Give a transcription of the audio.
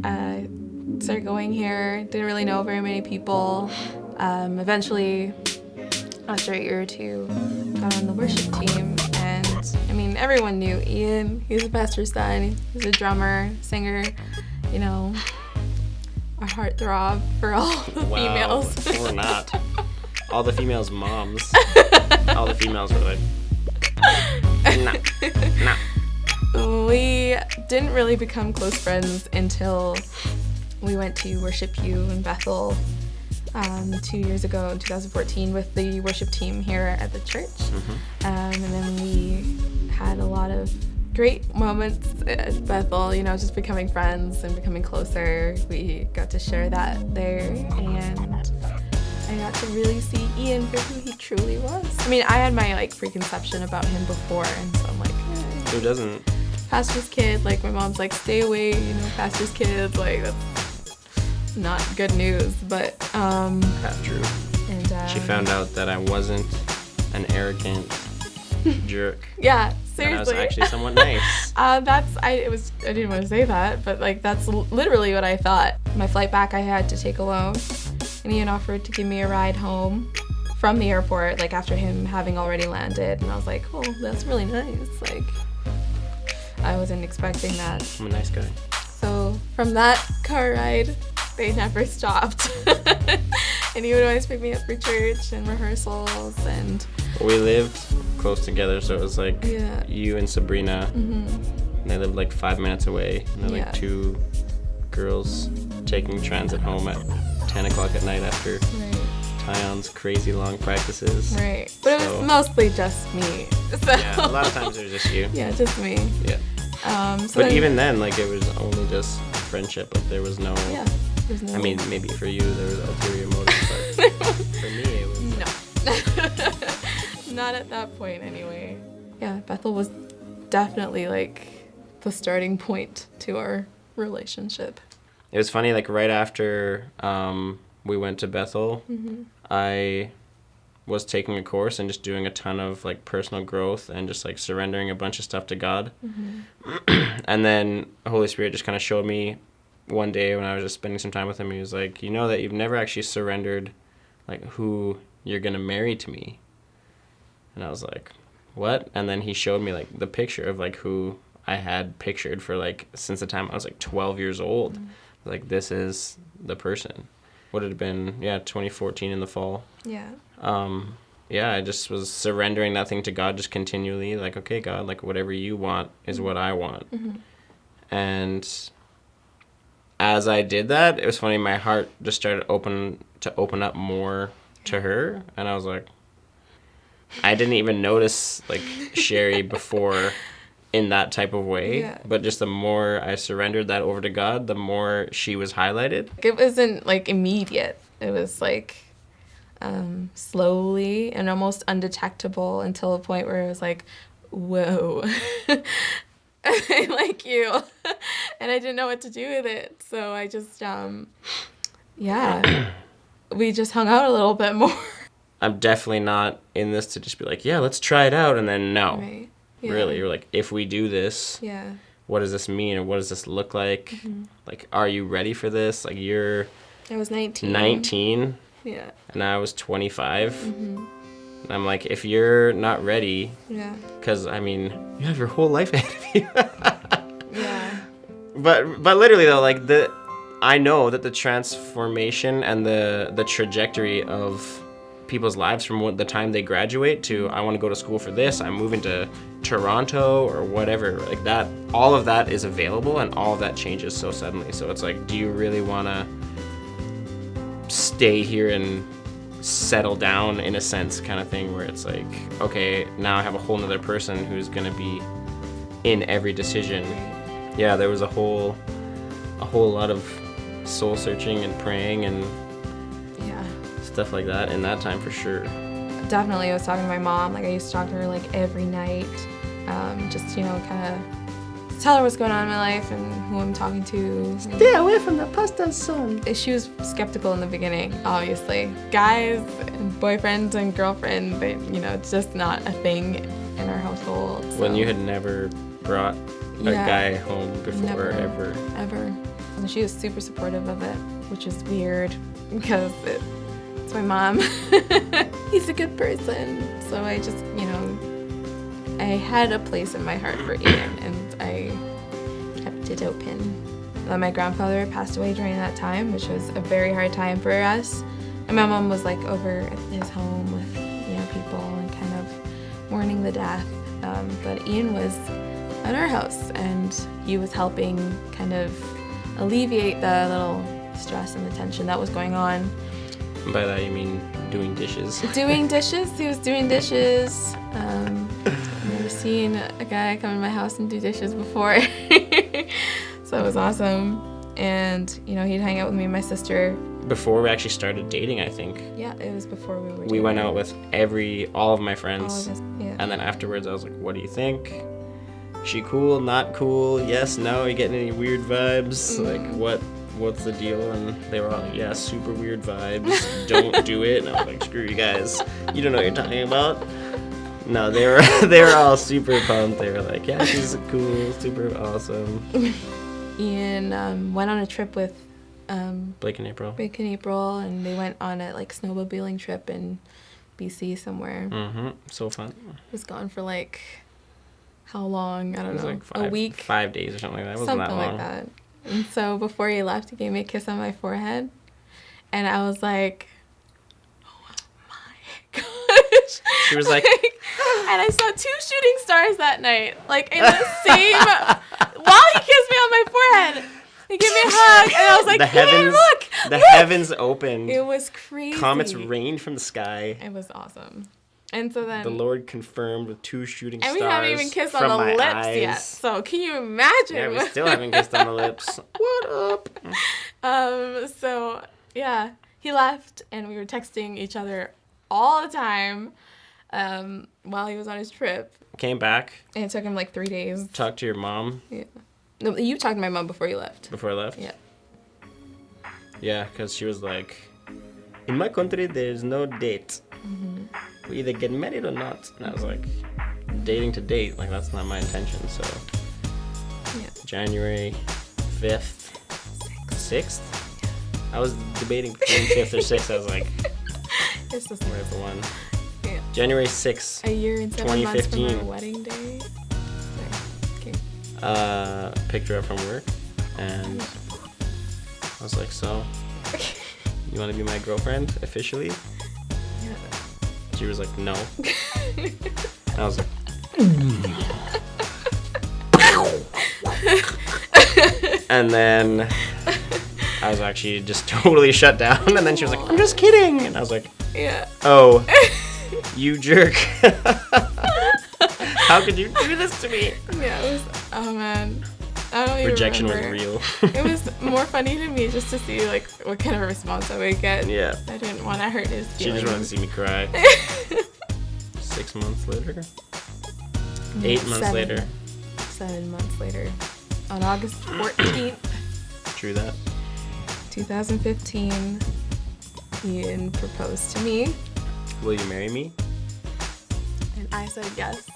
Started going here, didn't really know very many people. Eventually, after a year or two, got on the worship team, and I mean, everyone knew Ian. He's a pastor's son. He's a drummer, singer, you know, a heartthrob for all the females. Or not. All the females' moms. All the females were like, no. We didn't really become close friends until we went to Worship U in Bethel 2 years ago in 2014 with the worship team here at the church. Mm-hmm. And then we had a lot of great moments at Bethel, you know, just becoming friends and becoming closer. We got to share that there, and I got to really see Ian for who he truly was. I mean, I had my preconception about him before, and so I'm like, Who doesn't? pastor's kid. Like, my mom's like, stay away, you know, pastor's kid. Like, that's not good news, but Half true. and She found out that I wasn't an arrogant jerk. yeah, And I was seriously. actually somewhat nice. I didn't want to say that, but that's literally what I thought. My flight back I had to take alone, and Ian offered to give me a ride home from the airport, after him having already landed, and I was like, oh, that's really nice. I wasn't expecting that. I'm a nice guy. So from that car ride, they never stopped. And he would always pick me up for church and rehearsals, and We lived close together, so it was like yeah. you and Sabrina. Mm-hmm. And they lived 5 minutes away. And they're Yeah. two girls taking transit home at 10 o'clock at night after Right. Tyon's crazy long practices. Right. But it So- was mostly just me. So Yeah, a lot of times it was just you. yeah, just me. Yeah. So But then- even then, it was only just friendship. There was no... yeah, there's no. I mean, maybe for you there was ulterior motives, but for me it was... no, not at that point anyway. Yeah, Bethel was definitely the starting point to our relationship. It was funny, right after we went to Bethel, Mm-hmm. I was taking a course and just doing a ton of personal growth and just surrendering a bunch of stuff to God. Mm-hmm. And then the Holy Spirit just kind of showed me one day when I was just spending some time with him. He was like, you know that you've never actually surrendered who you're going to marry to me. And I was like, what? And then he showed me the picture of who I had pictured for since the time I was 12 years old. Mm-hmm. This is the person. Would it have been 2014 in the fall. Yeah. I just was surrendering that thing to God just continually. Okay, God, whatever you want is what I want. Mm-hmm. And as I did that, it was funny, my heart just started to open up more to her. And I was like, I didn't even notice Sherry before in that type of way. Yeah. But just the more I surrendered that over to God, the more she was highlighted. It wasn't immediate. It was slowly and almost undetectable until a point where it was whoa, I like you. And I didn't know what to do with it. So I just, we just hung out a little bit more. I'm definitely not in this to just be let's try it out. And then no. Right. Yeah. Really, you're if we do this, Yeah. what does this mean? Or what does this look like? Mm-hmm. Are you ready for this? You're I was 19. 19 Yeah. and I was 25. Mm-hmm. And I'm if you're not ready, Yeah. because, you have your whole life ahead of you. Yeah. But literally, though, I know that the transformation and the trajectory of people's lives from the time they graduate to I want to go to school for this, I'm moving to Toronto or whatever, that, all of that is available and all of that changes so suddenly. So it's do you really want to stay here and settle down in a sense kind of thing where it's okay, now I have a whole nother person who's going to be in every decision. Yeah, there was a whole lot of soul searching and praying and Yeah. stuff like that in that time for sure. Definitely. I was talking to my mom. I used to talk to her every night. Just, kind of tell her what's going on in my life and who I'm talking to. Stay away from the pastor's son. She was skeptical in the beginning, obviously. Guys and boyfriends and girlfriends, it's just not a thing in our household. When so. you had never brought a Yeah. guy home before, Never. ever. Ever. And she was super supportive of it, which is weird because it's my mom. He's a good person. So I just, I had a place in my heart for Ian, and I kept it open. My grandfather passed away during that time, which was a very hard time for us. And my mom was like over at his home with people and kind of mourning the death. But Ian was at our house, and he was helping kind of alleviate the little stress and the tension that was going on. By that you mean doing dishes? Doing dishes. He was doing dishes. I've never seen a guy come in my house and do dishes before. So it was awesome. And, he'd hang out with me and my sister. Before we actually started dating, I think. Yeah, it was before we were dating. We went out with all of my friends. All of us, yeah. And then afterwards I was like, what do you think? She cool, not cool, yes, no, are you getting any weird vibes? Like, what's the deal? And they were all like, yeah, super weird vibes, don't do it. And I was like, screw you guys, you don't know what you're talking about. No, they were all super pumped. They were like, yeah, she's cool, super awesome. Ian went on a trip with Blake and April. And they went on a snowmobiling trip in BC somewhere. So fun. Was gone for how long? I don't know. Like a week? 5 days or something like that. It wasn't that long. Something like that. And so before he left, he gave me a kiss on my forehead. And I was like, oh my gosh. She was like, and I saw 2 shooting stars that night. In the same, while he kissed me on my forehead. He gave me a hug, and I was like, look! Heavens opened. It was crazy. Comets rained from the sky. It was awesome. And so then... The Lord confirmed with 2 shooting stars. And we haven't even kissed on the lips yet. So can you imagine? Yeah, we still haven't kissed on the lips. What up? So, yeah. He left, and we were texting each other all the time while he was on his trip. Came back. And it took him 3 days. Talked to your mom. Yeah. No, you talked to my mom before you left. Before I left? Yeah. Yeah, because she was like, in my country, there's no date. We either get married or not. And I was like, dating to date, that's not my intention. So, yeah. January 5th, 6th? I was debating between 5th or 6th. I was like, it's the where's the one? Yeah. January 6th, a year and 7 months from 2015. our wedding day. Picked her up from work, and I was like, so, you want to be my girlfriend officially? Yeah. She was like, no. I was like, and then I was actually just totally shut down, and then she was like, I'm just kidding, and I was like, yeah. Oh, you jerk. How could you do this to me? Yeah, it was, oh man. I don't even Rejection remember. was real. It was more funny to me just to see what kind of response I would get. Yeah. I didn't want to hurt his feelings. She just wanted to see me cry. 6 months later? 8 months later. 7 months later. On August 14th, True that. 2015, Ian proposed to me. Will you marry me? And I said yes.